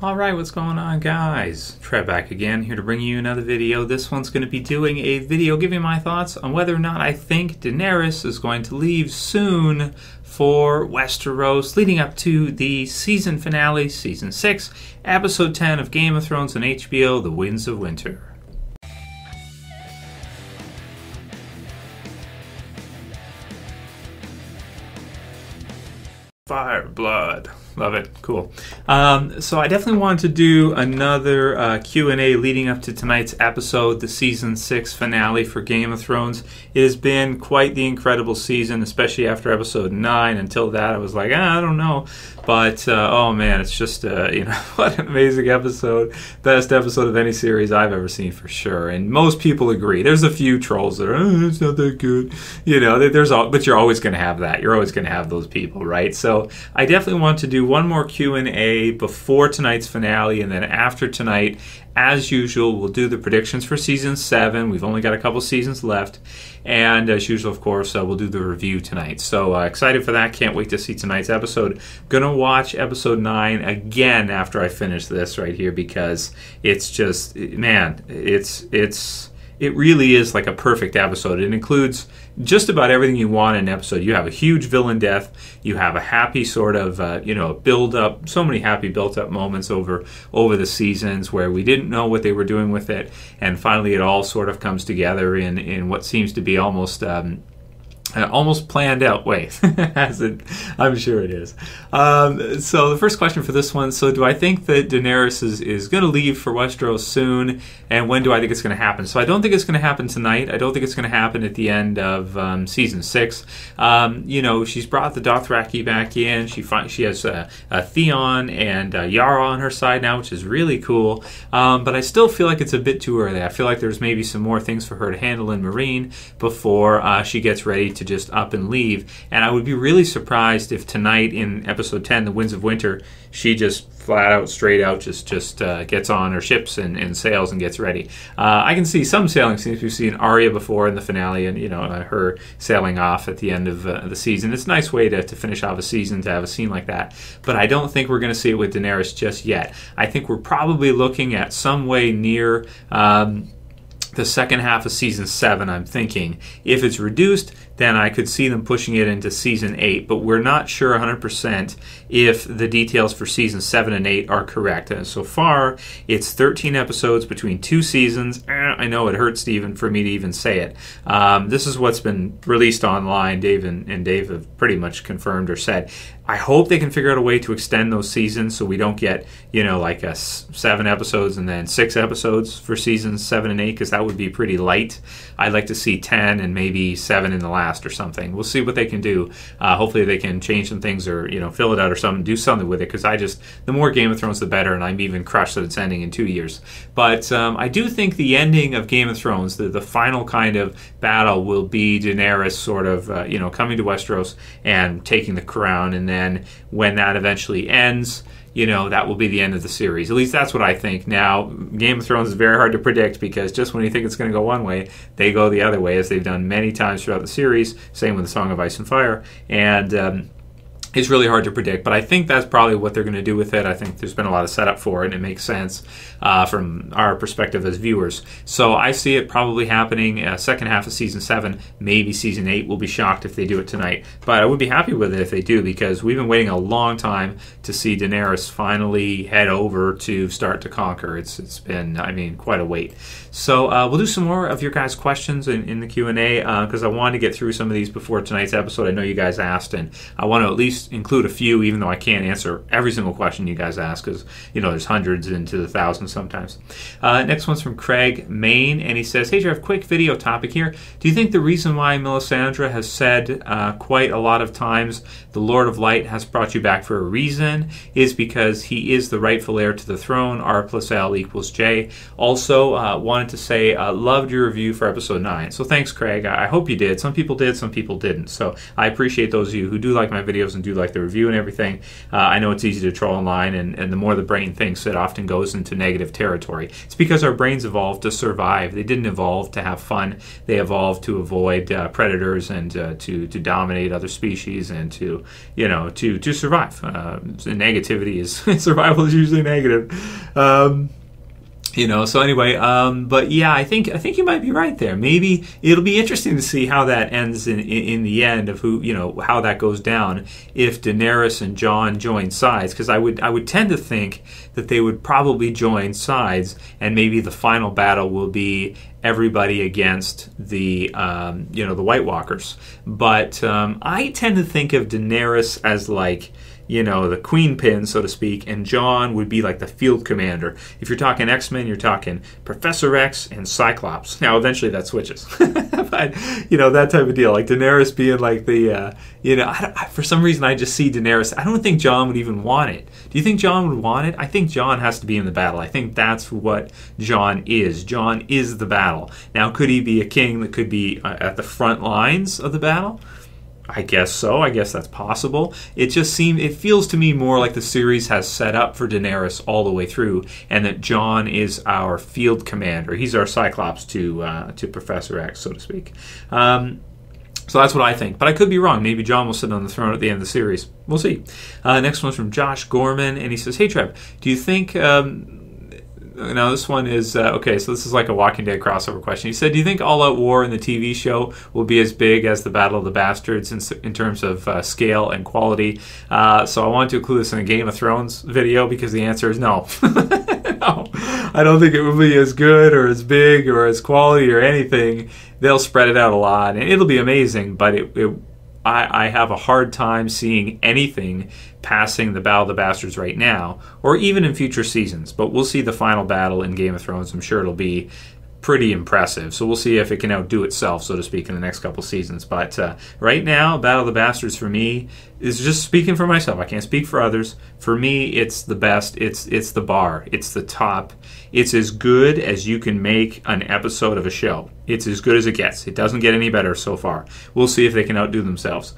Alright, what's going on, guys? Trev back again, here to bring you another video. This one's going to be doing a video giving my thoughts on whether or not I think Daenerys is going to leave soon for Westeros, leading up to the season finale, Season 6, Episode 10 of Game of Thrones on HBO, The Winds of Winter. Fire, blood. Love it. Cool. So I definitely wanted to do another Q&A leading up to tonight's episode, the Season 6 finale for Game of Thrones. It has been quite the incredible season, especially after Episode 9. Until that, I was like, I don't know. But, oh man, it's just, what an amazing episode. Best episode of any series I've ever seen, for sure. And most people agree. There's a few trolls that are, it's not that good. But you're always going to have that. You're always going to have those people, right? So I definitely want to do one more Q&A before tonight's finale, and then after tonight, as usual, we'll do the predictions for Season 7. We've only got a couple seasons left. And as usual, of course, we'll do the review tonight. So excited for that. Can't wait to see tonight's episode. Gonna watch Episode 9 again after I finish this right here, because it's just, man, it really is like a perfect episode. It includes just about everything you want in an episode. You have a huge villain death. You have a happy sort of, build up. So many happy built up moments over the seasons where we didn't know what they were doing with it, and finally it all sort of comes together in what seems to be almost planned out way. I'm sure it is. So the first question for this one, so do I think that Daenerys is going to leave for Westeros soon, and when do I think it's going to happen? So I don't think it's going to happen tonight. I don't think it's going to happen at the end of Season 6. She's brought the Dothraki back in. She has Theon and Yara on her side now, which is really cool. But I still feel like it's a bit too early. I feel like there's maybe some more things for her to handle in Meereen before she gets ready to just up and leave. And I would be really surprised if tonight in Episode 10, The Winds of Winter, she just flat out, straight out, just gets on her ships and sails and gets ready. I can see some sailing scenes. We've seen Arya before in the finale, and her sailing off at the end of the season. It's a nice way to finish off a season, to have a scene like that. But I don't think we're going to see it with Daenerys just yet. I think we're probably looking at some way near the second half of Season 7, I'm thinking. If it's reduced, then I could see them pushing it into Season 8, but we're not sure 100% if the details for Season 7 and 8 are correct. And so far, it's 13 episodes between 2 seasons. I know it hurts for me to even say it. This is what's been released online. Dave and Dave have pretty much confirmed or said. I hope they can figure out a way to extend those seasons so we don't get, 7 episodes and then 6 episodes for Seasons 7 and 8, because that would be pretty light. I'd like to see 10 and maybe 7 in the last or something. We'll see what they can do. Hopefully they can change some things or, fill it out or something, do something with it, because the more Game of Thrones, the better, and I'm even crushed that it's ending in 2 years. But I do think the ending of Game of Thrones, the final kind of battle, will be Daenerys sort of, coming to Westeros and taking the crown, and then when that eventually ends, that will be the end of the series. At least that's what I think. Now, Game of Thrones is very hard to predict, because just when you think it's going to go one way, they go the other way, as they've done many times throughout the series. Same with The Song of Ice and Fire. And it's really hard to predict, but I think that's probably what they're going to do with it. I think there's been a lot of setup for it, and it makes sense from our perspective as viewers. So I see it probably happening second half of Season 7, maybe Season 8. We'll be shocked if they do it tonight. But I would be happy with it if they do, because we've been waiting a long time to see Daenerys finally head over to start to conquer. It's been, quite a wait. So we'll do some more of your guys' questions in the Q&A, because I wanted to get through some of these before tonight's episode. I know you guys asked, and I want to at least include a few, even though I can't answer every single question you guys ask, because there's hundreds into the thousands sometimes. Next one's from Craig Mayne, and he says, "Hey Trev, quick video topic here. Do you think the reason why Melisandre has said quite a lot of times the Lord of Light has brought you back for a reason is because he is the rightful heir to the throne? R+L J. Also, wanted to say loved your review for Episode 9. So thanks, Craig. I hope you did. Some people did, some people didn't. So I appreciate those of you who do like my videos and do like the review and everything. I know it's easy to troll online, and the more the brain thinks, it often goes into negative territory. It's because our brains evolved to survive. They didn't evolve to have fun. They evolved to avoid predators and to dominate other species and to survive. Negativity is survival is usually negative. So anyway, but yeah, I think you might be right there. Maybe it'll be interesting to see how that ends in the end of how that goes down if Daenerys and Jon join sides, because I would tend to think that they would probably join sides, and maybe the final battle will be everybody against the the White Walkers. But I tend to think of Daenerys as like, the queen pin, so to speak, and Jon would be like the field commander. If you're talking X-Men, you're talking Professor X and Cyclops. Now, eventually that switches. But, that type of deal. Like Daenerys being like the, for some reason I just see Daenerys. I don't think Jon would even want it. Do you think Jon would want it? I think Jon has to be in the battle. I think that's what Jon is. Jon is the battle. Now, could he be a king that could be at the front lines of the battle? I guess so. I guess that's possible. It feels to me more like the series has set up for Daenerys all the way through, and that Jon is our field commander. He's our Cyclops to Professor X, so to speak. So that's what I think. But I could be wrong. Maybe Jon will sit on the throne at the end of the series. We'll see. Next one's from Josh Gorman, and he says, "Hey, Trev, do you think..." Now this one is, okay, so this is like a Walking Dead crossover question. He said, do you think All Out War in the TV show will be as big as the Battle of the Bastards in terms of scale and quality? So I wanted to include this in a Game of Thrones video because the answer is no. No, I don't think it will be as good or as big or as quality or anything. They'll spread it out a lot, and it'll be amazing, but I have a hard time seeing anything passing the Battle of the Bastards right now, or even in future seasons. But we'll see the final battle in Game of Thrones. I'm sure it'll be pretty impressive. So we'll see if it can outdo itself, so to speak, in the next couple seasons. But right now, Battle of the Bastards for me is just speaking for myself. I can't speak for others. For me, it's the best. It's the bar. It's the top. It's as good as you can make an episode of a show. It's as good as it gets. It doesn't get any better so far. We'll see if they can outdo themselves.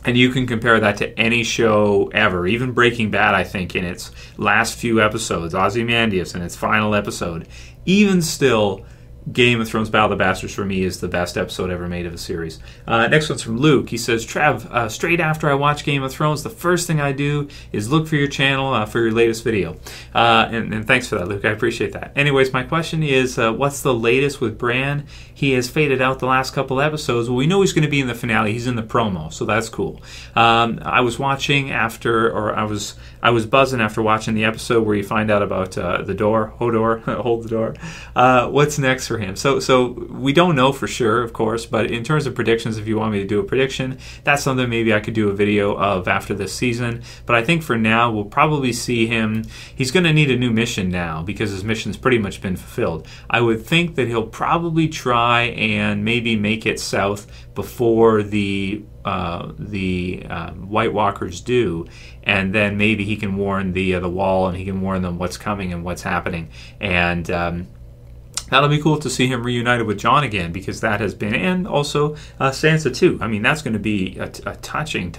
And you can compare that to any show ever, even Breaking Bad, I think, in its last few episodes, Ozymandias in its final episode. Even still, Game of Thrones Battle of the Bastards for me is the best episode ever made of a series. Next one's from Luke. He says, Trev, straight after I watch Game of Thrones, the first thing I do is look for your channel for your latest video. And thanks for that, Luke. I appreciate that. Anyways, my question is, what's the latest with Bran? He has faded out the last couple episodes. Well, we know he's going to be in the finale. He's in the promo, so that's cool. I was watching after, or I was buzzing after watching the episode where you find out about the door, hoordor, hold the door. What's next for him? So we don't know for sure, of course, but in terms of predictions, if you want me to do a prediction, that's something maybe I could do a video of after this season. But I think for now, we'll probably see him. He's going to need a new mission now because his mission's pretty much been fulfilled. I would think that he'll probably try and maybe make it south before the White Walkers do, and then maybe he can warn the Wall, and he can warn them what's coming and what's happening, and that'll be cool to see him reunited with Jon again, because that has been, and also Sansa too. I mean, that's going to be a touching,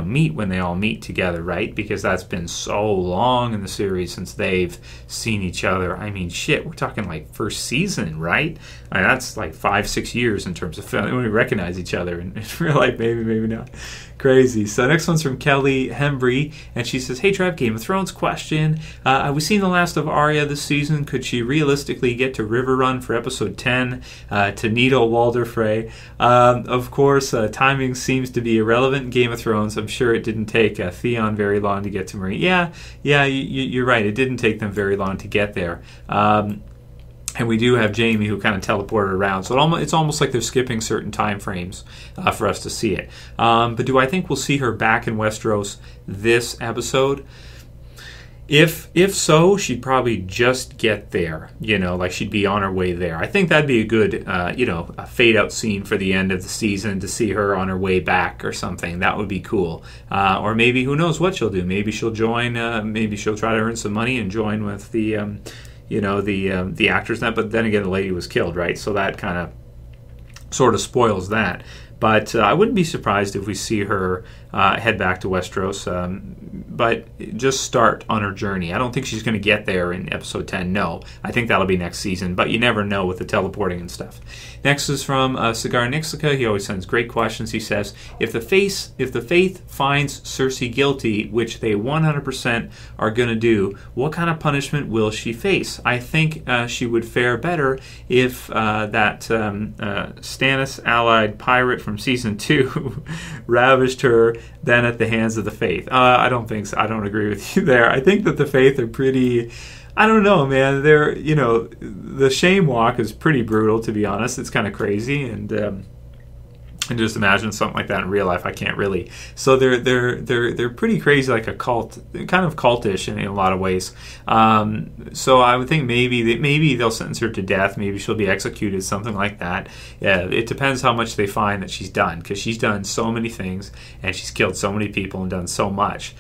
meet when they all meet together, right? Because that's been so long in the series since they've seen each other. I mean, shit, we're talking like first season, right? I mean, that's like 5-6 years in terms of when we recognize each other in real life. Maybe not. Crazy. So next one's from Kelly Hembry, and she says, "Hey Trev, Game of Thrones question. We've seen the last of Arya this season. Could she realistically get to River Run for episode 10 to Needle Walder Frey? Of course, timing seems to be irrelevant in Game of Thrones. I'm sure it didn't take Theon very long to get to Marine." Yeah, you're right. It didn't take them very long to get there. And we do have Jaime who kind of teleported around. So it's almost like they're skipping certain time frames for us to see it. But do I think we'll see her back in Westeros this episode? If so, she'd probably just get there. Like she'd be on her way there. I think that'd be a good, a fade-out scene for the end of the season to see her on her way back or something. That would be cool. Or maybe, who knows what she'll do. Maybe she'll join, maybe she'll try to earn some money and join with the... the actors. But then again, the lady was killed, right? So that kind of sort of spoils that. But I wouldn't be surprised if we see her head back to Westeros, but just start on her journey. I don't think she's going to get there in episode 10. No, I think that'll be next season, but you never know with the teleporting and stuff. Next is from Cigar Nixica. He always sends great questions. He says, if the Faith finds Cersei guilty, which they 100% are going to do, what kind of punishment will she face? I think she would fare better if that Stannis allied pirate from season 2 ravished her than at the hands of the Faith. I don't think so. I don't agree with you there. I think that the Faith are pretty... I don't know, man. They're, the shame walk is pretty brutal, to be honest. It's kind of crazy, and just imagine something like that in real life. I can't really. So they're pretty crazy, like a cult, kind of cultish in a lot of ways. So I would think maybe they'll sentence her to death. Maybe she'll be executed, something like that. Yeah, it depends how much they find that she's done, because she's done so many things and she's killed so many people and done so much.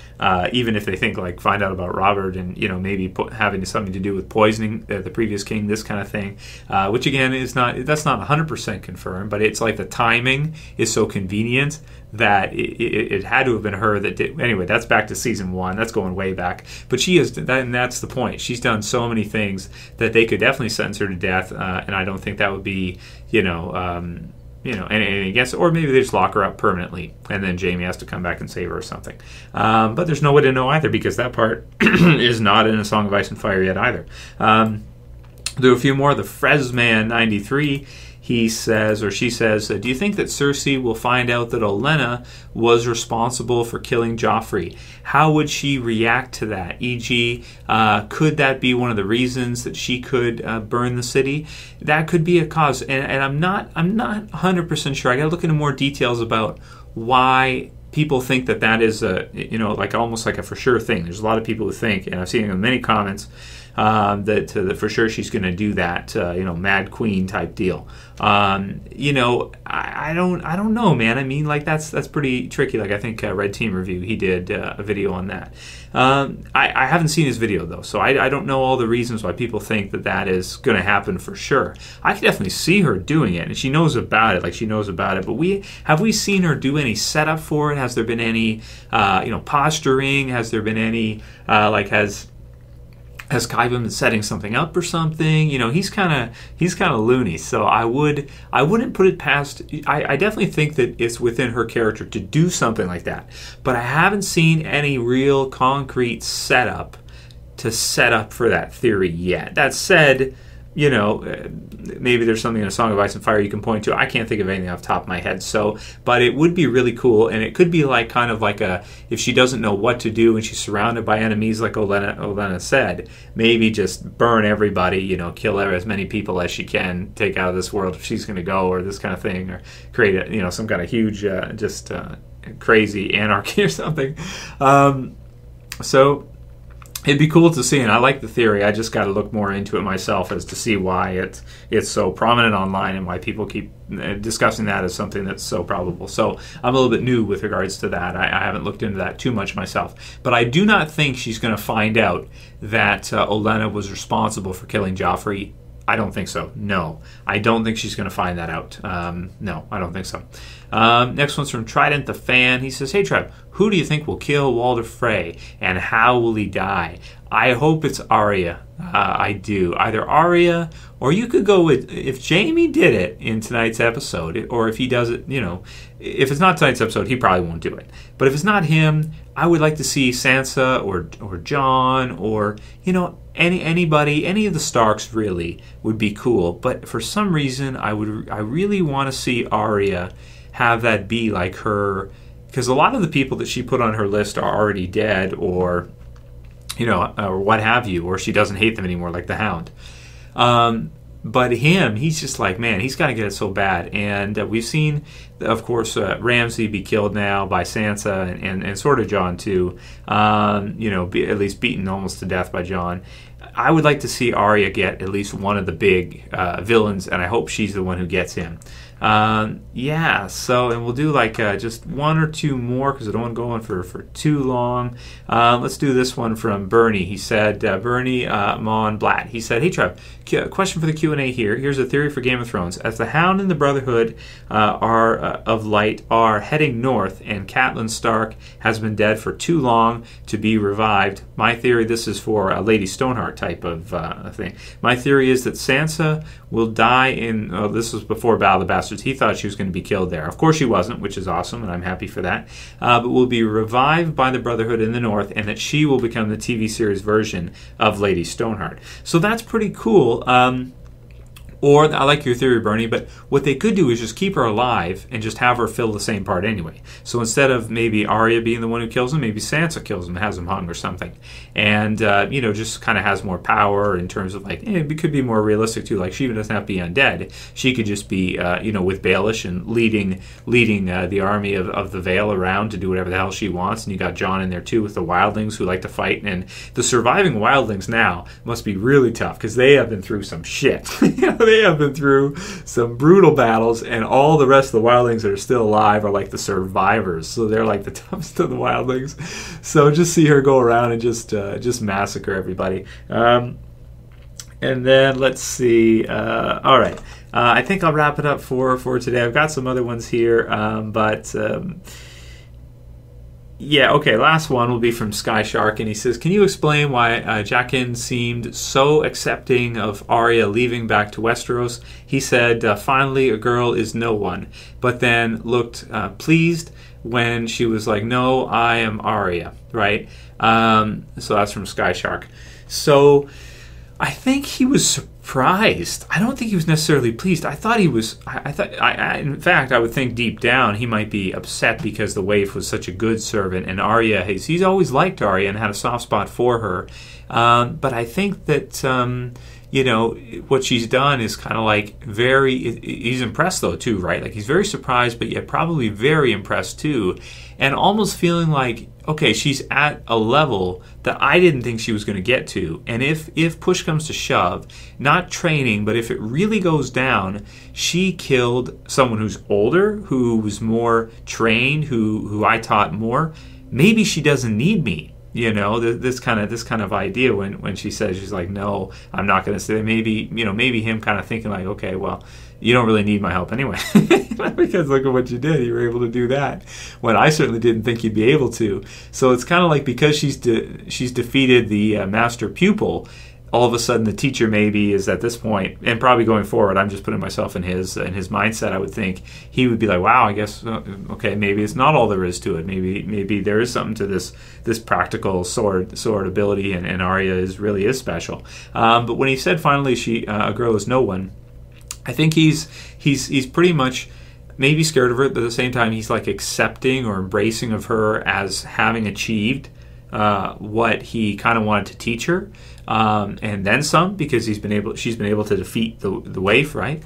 Even if they think find out about Robert and maybe having something to do with poisoning the previous king, this kind of thing, which again that's not 100% confirmed, but it's like the timing is so convenient that it had to have been her that did. Anyway, that's back to season 1. That's going way back. But she is, and that's the point. She's done so many things that they could definitely sentence her to death, and I don't think that would be, anything against it. Or maybe they just lock her up permanently, and then Jaime has to come back and save her or something. But there's no way to know either, because that part is not in A Song of Ice and Fire yet either. Do a few more. The Fresman 93. He says, or she says, do you think that Cersei will find out that Olenna was responsible for killing Joffrey? How would she react to that? E.g., could that be one of the reasons that she could burn the city? That could be a cause, and I'm not 100% sure. I got to look into more details about why people think that is almost like a for sure thing. There's a lot of people who think, and I've seen it in many comments, that for sure she's going to do that, Mad Queen type deal. I don't know, man. I mean, that's pretty tricky. I think Red Team Review, he did a video on that. I haven't seen his video though, so I don't know all the reasons why people think that is going to happen for sure. I can definitely see her doing it, and she knows about it. She knows about it. But have we seen her do any setup for it? Has there been any, posturing? Has there been any, has Qyburn been setting something up or something? He's kind of loony. So I wouldn't put it past. I definitely think that it's within her character to do something like that. But I haven't seen any real concrete setup to set up for that theory yet. That said, maybe there's something in A Song of Ice and Fire you can point to. I can't think of anything off the top of my head. But it would be really cool, and it could be if she doesn't know what to do and she's surrounded by enemies, like Olenna said, maybe just burn everybody, kill as many people as she can, take out of this world if she's going to go, or this kind of thing, or create some kind of huge, crazy anarchy or something. So it'd be cool to see, and I like the theory. I just got to look more into it myself as to see why it's so prominent online and why people keep discussing that as something that's so probable. So I'm a little bit new with regards to that. I haven't looked into that too much myself. But I do not think she's going to find out that Olenna was responsible for killing Joffrey. I don't think so. No. I don't think she's going to find that out. No, I don't think so. Next one's from Trident the Fan. He says, hey, Trev, who do you think will kill Walder Frey, and how will he die? I hope it's Arya. I do. Either Arya, or you could go with, if Jaime did it in tonight's episode, or if he does it, if it's not tonight's episode, he probably won't do it. But if it's not him, I would like to see Sansa or Jon, or, anybody, any of the Starks really would be cool. But for some reason, I really want to see Arya have that be like her, because a lot of the people that she put on her list are already dead, or or what have you, or she doesn't hate them anymore, like the Hound. But him, he's just like, man, he's got to get it so bad. And we've seen, of course, Ramsay be killed now by Sansa, and sort of Jon too. Be at least beaten almost to death by Jon. I would like to see Arya get at least one of the big villains, and I hope she's the one who gets him. And we'll do just one or two more, because I don't want to go on for too long. Let's do this one from Bernie. He said, Bernie Mon Blatt. He said, hey, Trev, question for the Q&A here. Here's a theory for Game of Thrones. As the Hound and the Brotherhood are of Light are heading north, and Catelyn Stark has been dead for too long to be revived. My theory, this is for a Lady Stoneheart type of thing. My theory is that Sansa will die in, this was before Battle of the Bastards. He thought she was going to be killed there. Of course she wasn't, which is awesome, and I'm happy for that. But will be revived by the Brotherhood in the north, and that she will become the TV series version of Lady Stoneheart. So that's pretty cool. Or, I like your theory, Bernie, but what they could do is just keep her alive and just have her fill the same part anyway. So instead of maybe Arya being the one who kills him, maybe Sansa kills him, has him hung or something. And, just kind of has more power in terms of, like, it could be more realistic too. Like, she even doesn't have to be undead. She could just be, with Baelish and leading the army of the Vale around to do whatever the hell she wants. And you got Jon in there too with the wildlings who like to fight. And the surviving wildlings now must be really tough because they have been through some shit. They have been through some brutal battles, and all the rest of the wildlings that are still alive are like the survivors. So they're like the toughest of the wildlings. So just see her go around and just massacre everybody. And then let's see. All right. I think I'll wrap it up for today. I've got some other ones here, yeah, okay, last one will be from Sky Shark, and he says, can you explain why Jaqen seemed so accepting of Arya leaving back to Westeros? He said, finally, a girl is no one, but then looked pleased when she was like, no, I am Arya, right? So that's from Sky Shark. So I think he was surprised. I don't think he was necessarily pleased. I thought he was. In fact, I would think deep down he might be upset because the waif was such a good servant, and Arya, he's always liked Arya and had a soft spot for her. But I think that what she's done is kind of like he's impressed though too, right? Like he's very surprised, but yet probably very impressed too, and almost feeling like, okay, she's at a level that I didn't think she was going to get to. And if push comes to shove, not training, but if it really goes down, she killed someone who's older, who was more trained, who I taught more. Maybe she doesn't need me. This kind of idea when she says, she's like, no, I'm not going to stay. Maybe him kind of thinking like, okay, well, you don't really need my help anyway. Because look at what you did. You were able to do that when I certainly didn't think you'd be able to. So it's kind of like because she's defeated the master pupil, all of a sudden the teacher maybe is at this point, and probably going forward, I'm just putting myself in his mindset, I would think he would be like, wow, I guess, okay, maybe it's not all there is to it. Maybe there is something to this practical sword ability, and Arya really is special. But when he said finally a girl is no one, I think he's pretty much maybe scared of her, but at the same time he's like accepting or embracing of her as having achieved what he kind of wanted to teach her, and then some, because she's been able to defeat the waif, right?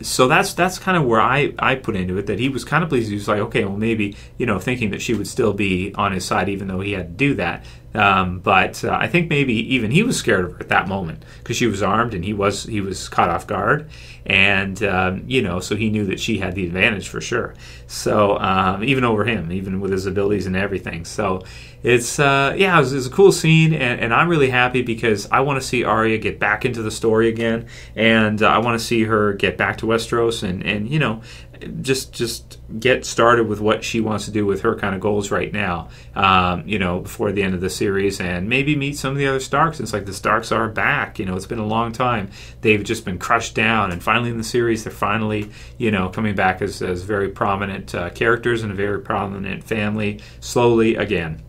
So that's kind of where I put into it, that he was kind of pleased. He was like, okay, well, maybe, thinking that she would still be on his side even though he had to do that. But I think maybe even he was scared of her at that moment because she was armed and he was caught off guard, and so he knew that she had the advantage for sure. So even over him, even with his abilities and everything. So it's it was a cool scene, and I'm really happy because I want to see Arya get back into the story again, and I want to see her get back to Westeros and just get started with what she wants to do with her kind of goals right now, before the end of the series, and maybe meet some of the other Starks. It's like the Starks are back. It's been a long time. They've just been crushed down, and finally in the series, they're finally, coming back as very prominent characters and a very prominent family slowly again.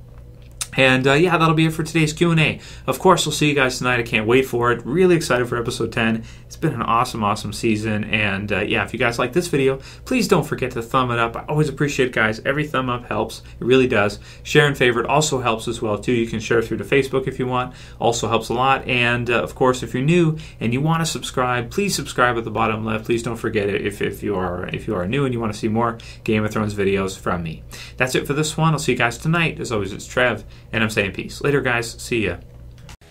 And that'll be it for today's Q&A. Of course, we'll see you guys tonight. I can't wait for it. Really excited for episode 10. It's been an awesome season. And if you guys like this video, please don't forget to thumb it up. I always appreciate it, guys. Every thumb up helps. It really does. Share and favorite also helps as well, too. You can share through to Facebook if you want. Also helps a lot. And, of course, if you're new and you want to subscribe, please subscribe at the bottom left. Please don't forget it if you are new and you want to see more Game of Thrones videos from me. That's it for this one. I'll see you guys tonight. As always, it's Trev. And I'm saying peace. Later, guys. See ya.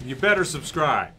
You better subscribe.